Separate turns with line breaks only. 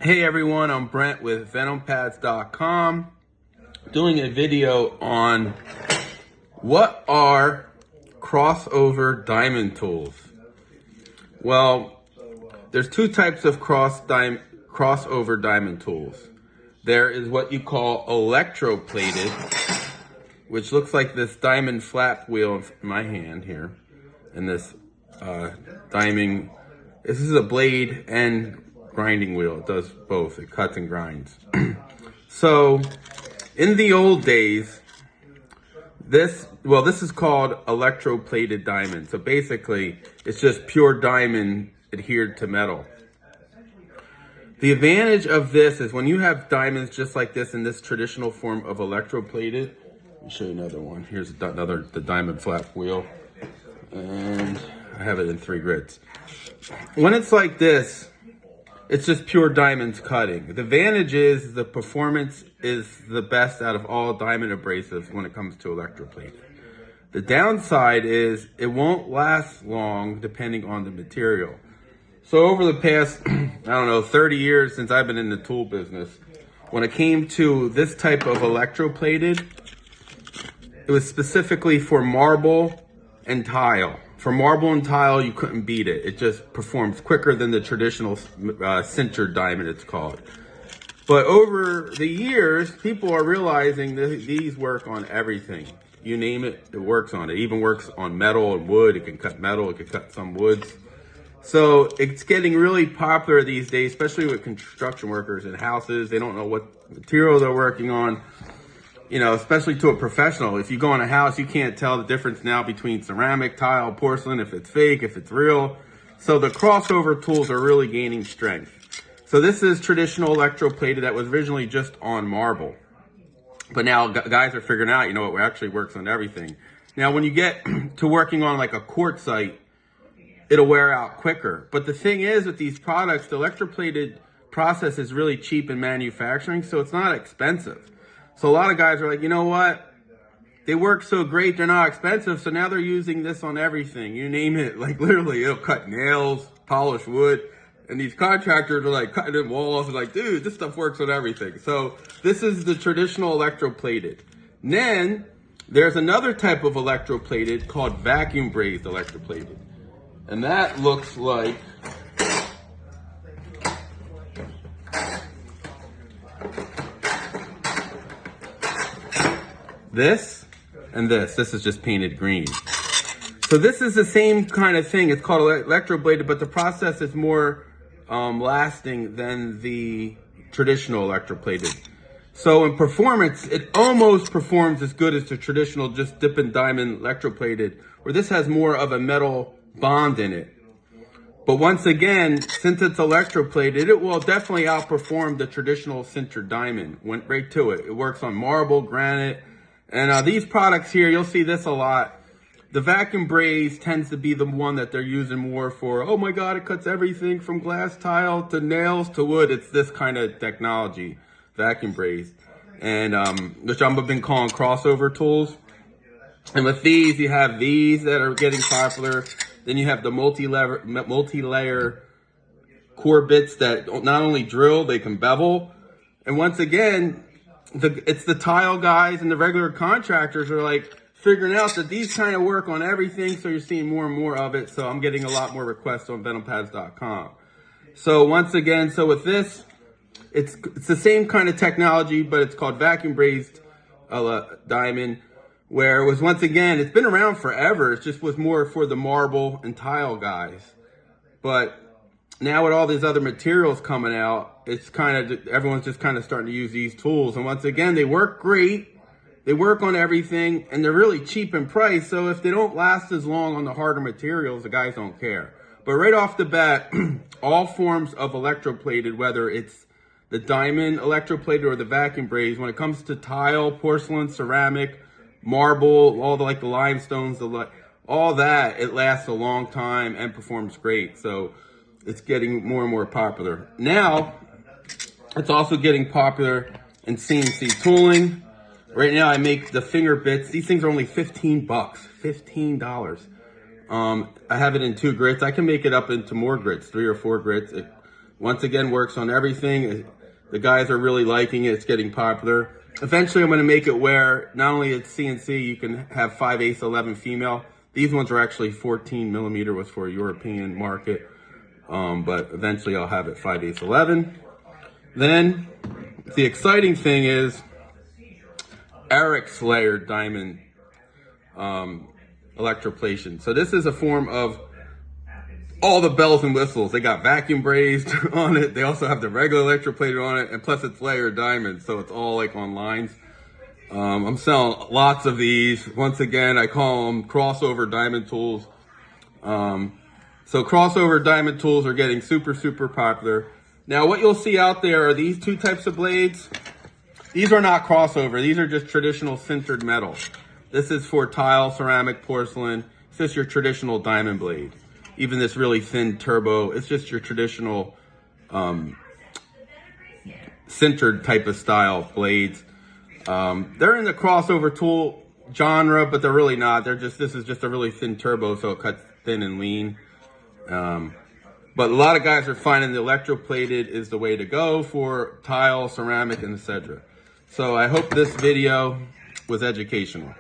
Hey everyone, I'm Brent with venompads.com doing a video on what are crossover diamond tools. Well, there's two types of crossover diamond tools. There is what you call electroplated, which looks like this diamond flap wheel in my hand here, and this diamond. This is a blade and grinding wheel. It does both. It cuts and grinds. So in the old days, this is called electroplated diamond. So basically it's just pure diamond adhered to metal. The advantage of this is when you have diamonds just like this in this traditional form of electroplated. Let me show you another one. Here's the diamond flap wheel, and I have it in 3 grits. When it's like this, it's just pure diamonds cutting. The advantage is the performance is the best out of all diamond abrasives when it comes to electroplated. The downside is it won't last long depending on the material. So over the past, 30 years since I've been in the tool business, when it came to this type of electroplated, it was specifically for marble and tile. For marble and tile, you couldn't beat it. It just performs quicker than the traditional sintered diamond, it's called. But over the years, people are realizing that these work on everything. You name it, it works on it. It even works on metal and wood. It can cut metal, it can cut some woods. So it's getting really popular these days, especially with construction workers in houses. They don't know what material they're working on. Especially to a professional. If you go in a house, you can't tell the difference now between ceramic, tile, porcelain, if it's fake, if it's real. So the crossover tools are really gaining strength. So this is traditional electroplated that was originally just on marble. But now guys are figuring out, it actually works on everything. Now, when you get to working on like a quartzite, it'll wear out quicker. But the thing is with these products, the electroplated process is really cheap in manufacturing, so it's not expensive. So a lot of guys are like, you know what? They work so great, they're not expensive, so now they're using this on everything. You name it, like literally, it'll cut nails, polish wood, and these contractors are like cutting in walls and like, dude, this stuff works on everything. So this is the traditional electroplated. Then there's another type of electroplated called vacuum brazed electroplated. And that looks like this and this. This is just painted green. So this is the same kind of thing. It's called electrobladed, but the process is more lasting than the traditional electroplated. So in performance, it almost performs as good as the traditional just dip and diamond electroplated, where this has more of a metal bond in it. But once again, since it's electroplated, it will definitely outperform the traditional sintered diamond. Went right to it. It works on marble, granite. And these products here, you'll see this a lot. The vacuum braze tends to be the one that they're using more for, oh my God, it cuts everything from glass tile to nails to wood. It's this kind of technology, vacuum braze. And which I've been calling crossover tools. And with these, you have these that are getting popular. Then you have the multi-layer core bits that not only drill, they can bevel. And once again, it's the tile guys and the regular contractors are like figuring out that these kind of work on everything. So you're seeing more and more of it. So I'm getting a lot more requests on venompads.com. So once again, so with this, it's the same kind of technology, but it's called vacuum brazed diamond, where it was, once again, it's been around forever. It just was more for the marble and tile guys. But now with all these other materials coming out, it's everyone's just kind of starting to use these tools. And once again, they work great. They work on everything, and they're really cheap in price. So if they don't last as long on the harder materials, the guys don't care. But right off the bat, all forms of electroplated, whether it's the diamond electroplated or the vacuum braze, when it comes to tile, porcelain, ceramic, marble, all the limestones, all that, it lasts a long time and performs great. So it's getting more and more popular. Now, it's also getting popular in CNC tooling. Right now, I make the finger bits. These things are only 15 bucks, $15. I have it in 2 grits. I can make it up into more grits, 3 or 4 grits. Once again, works on everything. The guys are really liking it. It's getting popular. Eventually, I'm going to make it where not only it's CNC, you can have 5/8 11 female. These ones are actually 14 millimeter, was for a European market. But eventually I'll have it 5/8 11. Then the exciting thing is Eric's layered diamond electroplation. So this is a form of all the bells and whistles. They got vacuum brazed on it. They also have the regular electroplated on it, and plus it's layered diamond, so it's all like on lines. I'm selling lots of these. Once again, I call them crossover diamond tools. So crossover diamond tools are getting super, super popular. Now what you'll see out there are these two types of blades. These are not crossover. These are just traditional sintered metal. This is for tile, ceramic, porcelain. It's just your traditional diamond blade. Even this really thin turbo, it's just your traditional sintered type of style blades. They're in the crossover tool genre, but they're really not. This is just a really thin turbo, so it cuts thin and lean. But a lot of guys are finding the electroplated is the way to go for tile, ceramic, and etc. So I hope this video was educational.